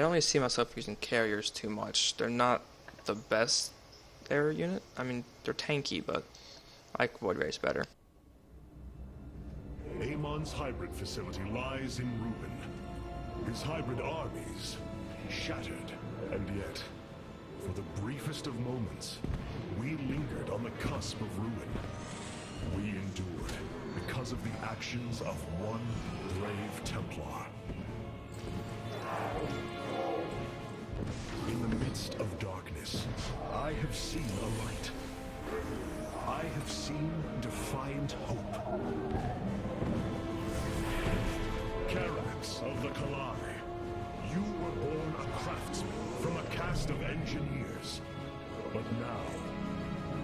I don't really see myself using carriers too much. They're not the best air unit. I mean, they're tanky, but I like void rays better. Amon's hybrid facility lies in ruin. His hybrid armies shattered, and yet, for the briefest of moments, we lingered on the cusp of ruin. We endured because of the actions of one brave Templar. In the midst of darkness, I have seen a light. I have seen defiant hope. Carax of the Kalai, you were born a craftsman from a caste of engineers. But now,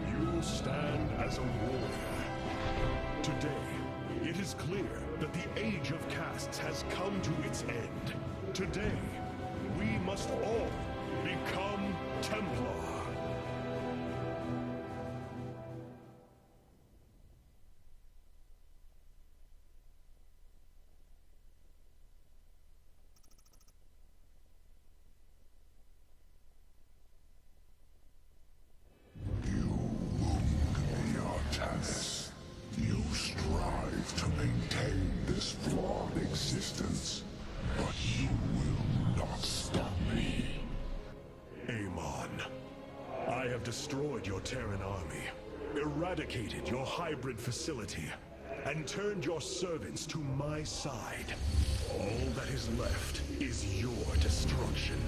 you will stand as a warrior. Today, it is clear that the age of castes has come to its end. Today, we must all become Templar. You strive to maintain this flawed existence, but you will not stop me. Amon, I have destroyed your Terran army, eradicated your hybrid facility, and turned your servants to my side. All that is left is your destruction.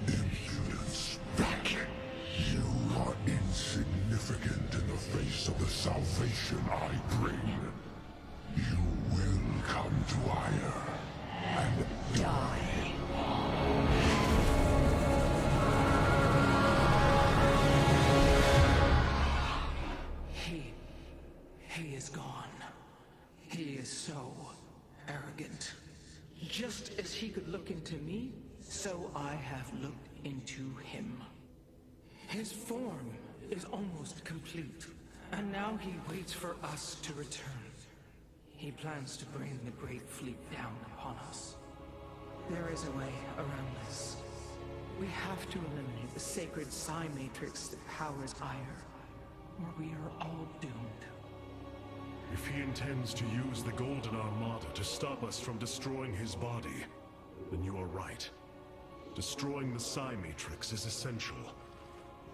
Impudence back. You are insignificant in the face of the salvation I bring. You will come to Ire and die. He is gone. He is so arrogant. Just as he could look into me, so I have looked into him. His form is almost complete, and now he waits for us to return. He plans to bring the Great Fleet down upon us. There is a way around this. We have to eliminate the sacred psi matrix that powers Ire, or we are all doomed. If he intends to use the Golden Armada to stop us from destroying his body, then you are right. Destroying the psi matrix is essential.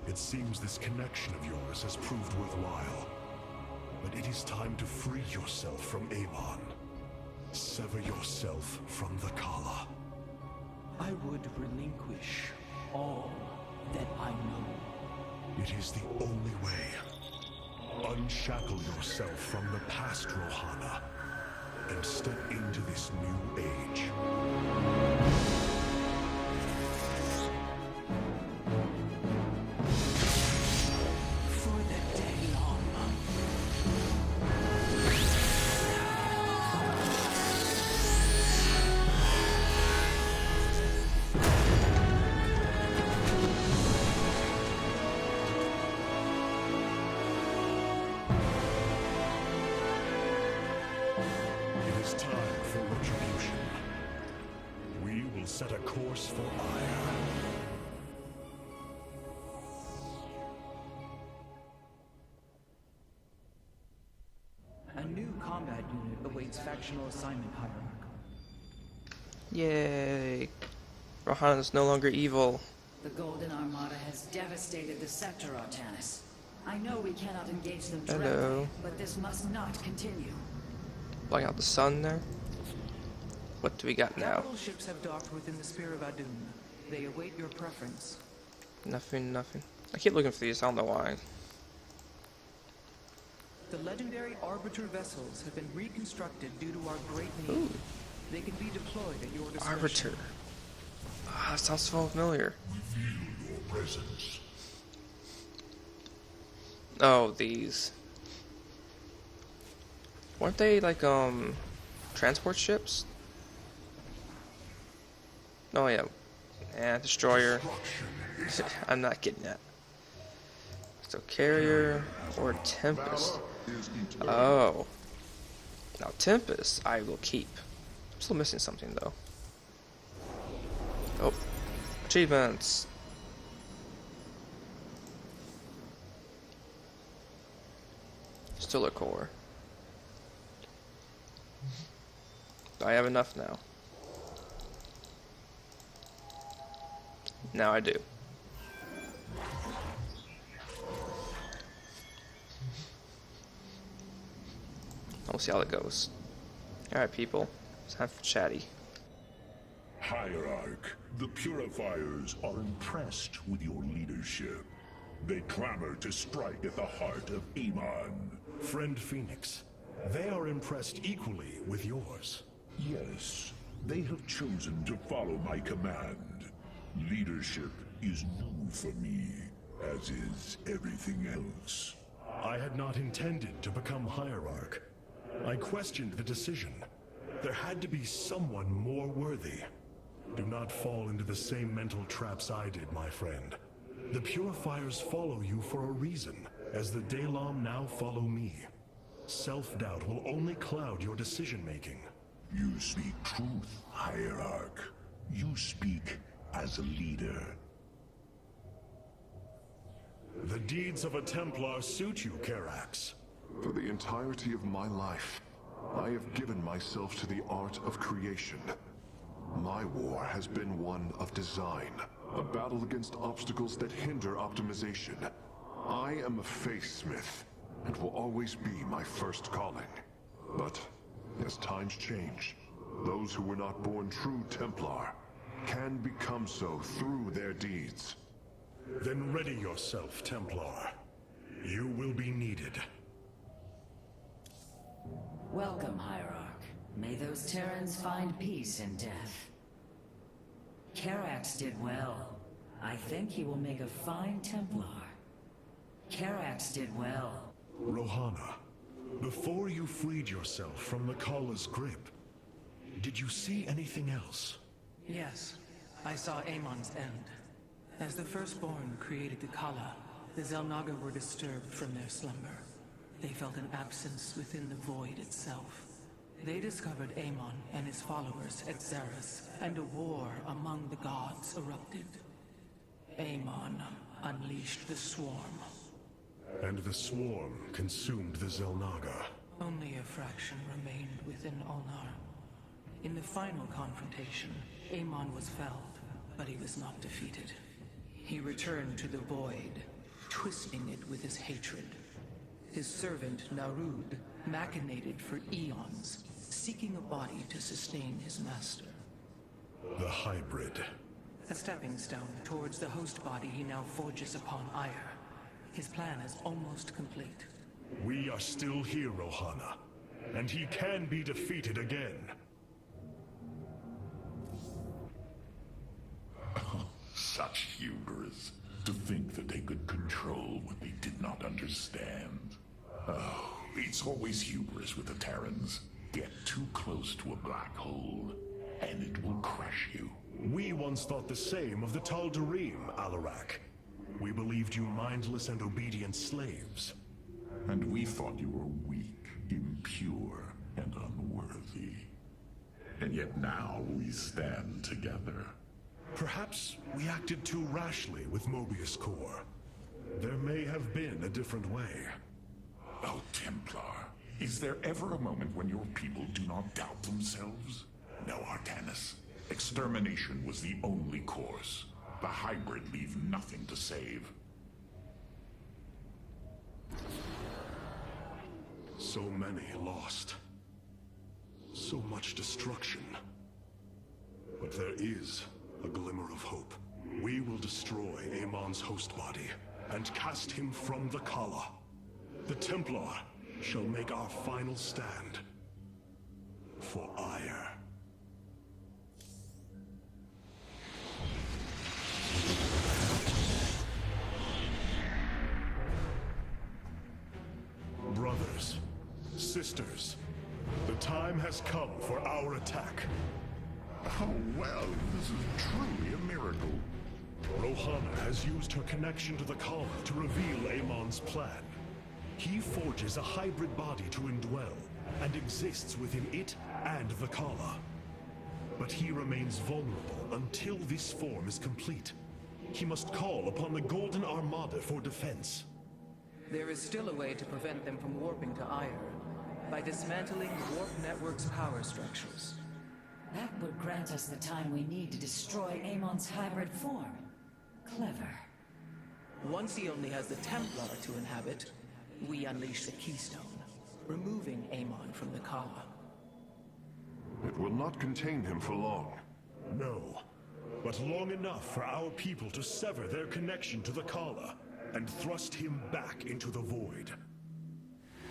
It seems this connection of yours has proved worthwhile. But it is time to free yourself from Amon. Sever yourself from the Kala. I would relinquish all that I know. It is the only way. Unshackle yourself from the past, Rohana, and step into this new age. Set a course for Ire. A new combat unit awaits factional assignment hierarchy. Yay! Rohan is no longer evil. The Golden Armada has devastated the sector, Artanis. I know we cannot engage them directly, Hello. but this must not continue. Blowing out the sun there. What do we got now? Capital ships have docked within the Sphere of Adun. They await your preference. Nothing. I keep looking for these, I don't know why. The legendary Arbiter vessels have been reconstructed due to our great need. Ooh. They can be deployed at your discretion. Arbiter. Ah, that sounds so familiar. Reveal your presence. Oh, these. Weren't they like, transport ships? Oh yeah. Destroyer. I'm not getting that. So carrier or Tempest. Oh. Now Tempest I will keep. I'm still missing something though. Oh, achievements. Still a core. I have enough now. Now I do. We'll see how it goes. Alright, people. Let's have chatty. Hierarch, the Purifiers are impressed with your leadership. They clamor to strike at the heart of Amon. Friend Phoenix, they are impressed equally with yours. Yes, they have chosen to follow my command. Leadership is new for me, as is everything else. I had not intended to become Hierarch. I questioned the decision. There had to be someone more worthy. Do not fall into the same mental traps I did, my friend. The Purifiers follow you for a reason, as the Daylom now follow me. Self-doubt will only cloud your decision-making. You speak truth, Hierarch. You speak as a leader. The deeds of a Templar suit you, Karax. For the entirety of my life, I have given myself to the art of creation. My war has been one of design, a battle against obstacles that hinder optimization. I am a faithsmith, and will always be my first calling. But, as times change, those who were not born true Templar can become so through their deeds. Then ready yourself, Templar. You will be needed. Welcome, Hierarch. May those Terrans find peace in death. Karax did well. I think he will make a fine Templar. Karax did well. Rohana, before you freed yourself from the Kala's grip, did you see anything else? Yes, I saw Amon's end. As the Firstborn created the Kala, the Xel'Naga were disturbed from their slumber. They felt an absence within the void itself. They discovered Amon and his followers at Xeris, and a war among the gods erupted. Amon unleashed the Swarm. And the Swarm consumed the Xel'Naga. Only a fraction remained within Ulnar. In the final confrontation, Amon was felled, but he was not defeated. He returned to the void, twisting it with his hatred. His servant, Narud, machinated for eons, seeking a body to sustain his master. The hybrid. A stepping stone towards the host body he now forges upon ire. His plan is almost complete. We are still here, Rohana, and he can be defeated again. Such hubris. To think that they could control what they did not understand. Oh, it's always hubris with the Terrans. Get too close to a black hole, and it will crush you. We once thought the same of the Tal'Darim, Alarak. We believed you mindless and obedient slaves. And we thought you were weak, impure, and unworthy. And yet now we stand together. Perhaps we acted too rashly with Mobius Core. There may have been a different way. Oh, Templar, is there ever a moment when your people do not doubt themselves? No, Artanis. Extermination was the only course. The hybrid leave nothing to save. So many lost. So much destruction. But there is a glimmer of hope. We will destroy Amon's host body and cast him from the Kala. The Templar shall make our final stand for ire. Brothers, sisters, the time has come for our attack. Oh, well, this is truly a miracle. Rohana has used her connection to the Kala to reveal Amon's plan. He forges a hybrid body to indwell, and exists within it and the Kala. But he remains vulnerable until this form is complete. He must call upon the Golden Armada for defense. There is still a way to prevent them from warping to Ire, by dismantling the Warp Network's power structures. That would grant us the time we need to destroy Amon's hybrid form. Clever. Once he only has the Templar to inhabit, we unleash the Keystone, removing Amon from the Kala. It will not contain him for long. No, but long enough for our people to sever their connection to the Kala and thrust him back into the void.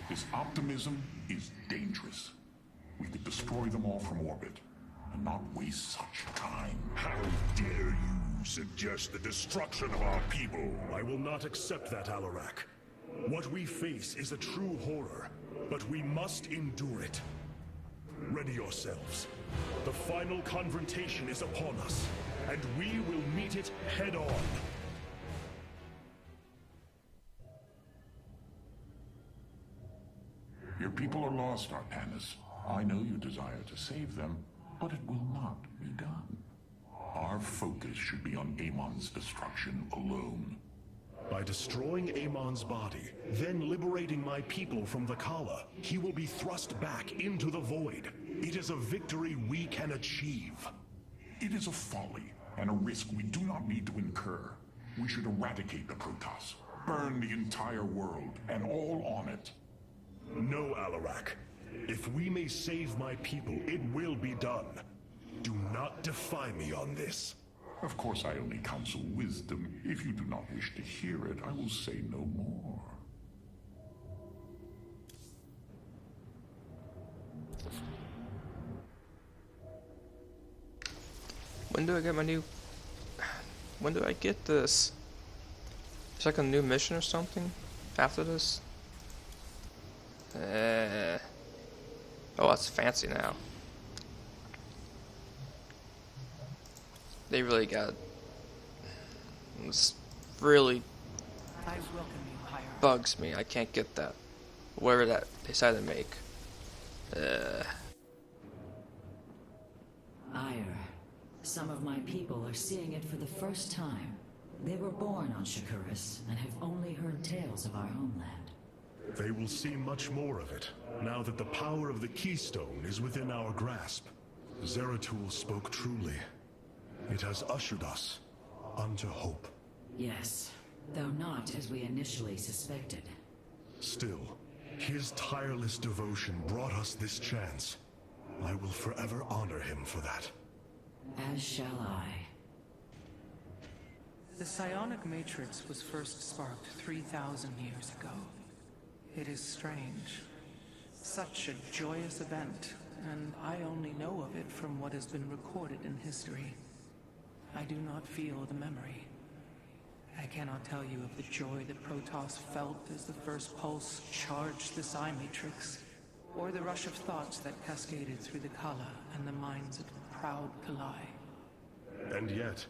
This optimism is dangerous. We could destroy them all from orbit, and not waste such time. How dare you suggest the destruction of our people? I will not accept that, Alarak. What we face is a true horror, but we must endure it. Ready yourselves. The final confrontation is upon us, and we will meet it head-on. Your people are lost, Artanis. I know you desire to save them, but it will not be done. Our focus should be on Amon's destruction alone. By destroying Amon's body, then liberating my people from the Kala, he will be thrust back into the void. It is a victory we can achieve. It is a folly and a risk we do not need to incur. We should eradicate the Protoss, burn the entire world and all on it. No, Alarak. If we may save my people, it will be done. Do not defy me on this. Of course, I only counsel wisdom. If you do not wish to hear it, I will say no more. When do I get my new... When do I get this? It's like a new mission or something after this? Oh, that's fancy now. They really got... This really I welcome you, Higher. bugs me. I can't get that. Whatever that they decided to make. Ire. Some of my people are seeing it for the first time. They were born on Shakuras and have only heard tales of our homeland. They will see much more of it, now that the power of the Keystone is within our grasp. Zeratul spoke truly. It has ushered us unto hope. Yes, though not as we initially suspected. Still, his tireless devotion brought us this chance. I will forever honor him for that. As shall I. The psionic matrix was first sparked 3,000 years ago. It is strange. Such a joyous event, and I only know of it from what has been recorded in history. I do not feel the memory. I cannot tell you of the joy that Protoss felt as the first pulse charged the psi matrix, or the rush of thoughts that cascaded through the Kala and the minds of the proud Kalai. And yet,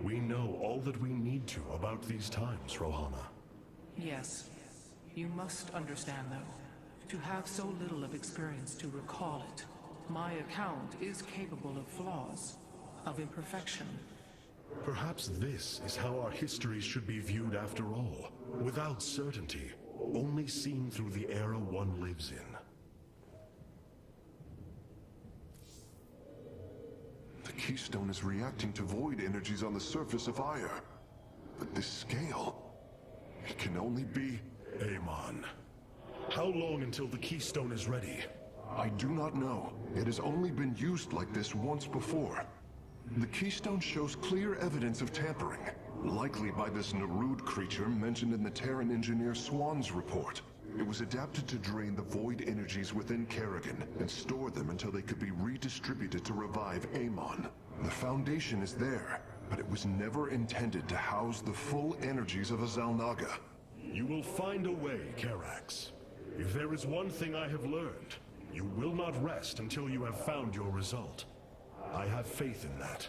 we know all that we need to about these times, Rohana. Yes. You must understand, though, to have so little of experience to recall it, my account is capable of flaws, of imperfection. Perhaps this is how our histories should be viewed after all, without certainty, only seen through the era one lives in. The Keystone is reacting to void energies on the surface of Ire. But this scale... It can only be... Amon. How long until the Keystone is ready? I do not know. It has only been used like this once before. The Keystone shows clear evidence of tampering, likely by this Narud creature mentioned in the Terran engineer Swan's report. It was adapted to drain the void energies within Kerrigan and store them until they could be redistributed to revive Amon. The foundation is there, but it was never intended to house the full energies of a Zalnaga. You will find a way, Karax. If there is one thing I have learned, you will not rest until you have found your result. I have faith in that.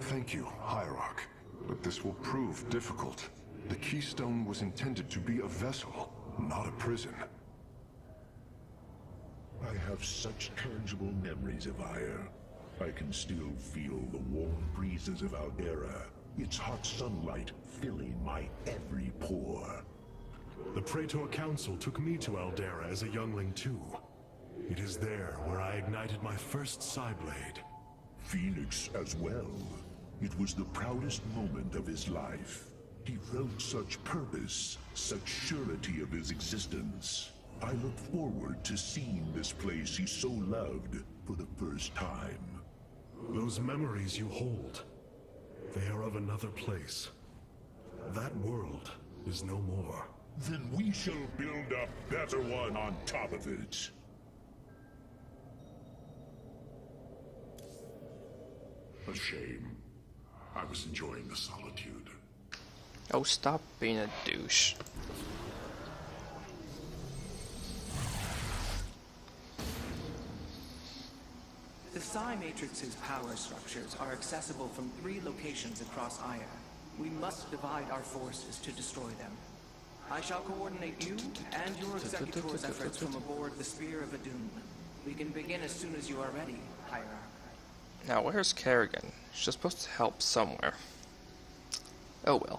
Thank you, Hierarch. But this will prove difficult. The Keystone was intended to be a vessel, not a prison. I have such tangible memories of Ire. I can still feel the warm breezes of Aldera, its hot sunlight filling my every pore. The Praetor Council took me to Aldera as a youngling too. It is there where I ignited my first Psyblade. Phoenix as well. It was the proudest moment of his life. He felt such purpose, such surety of his existence. I look forward to seeing this place he so loved for the first time. Those memories you hold, they are of another place. That world is no more. Then we shall build a better one on top of it. A shame. I was enjoying the solitude. Oh, stop being a douche. The Psi Matrix's power structures are accessible from 3 locations across Aya. We must divide our forces to destroy them. I shall coordinate you and your Executor's efforts from aboard the Spear of Adun. We can begin as soon as you are ready, Hierarch. Now, where's Kerrigan? She's supposed to help somewhere. Oh well.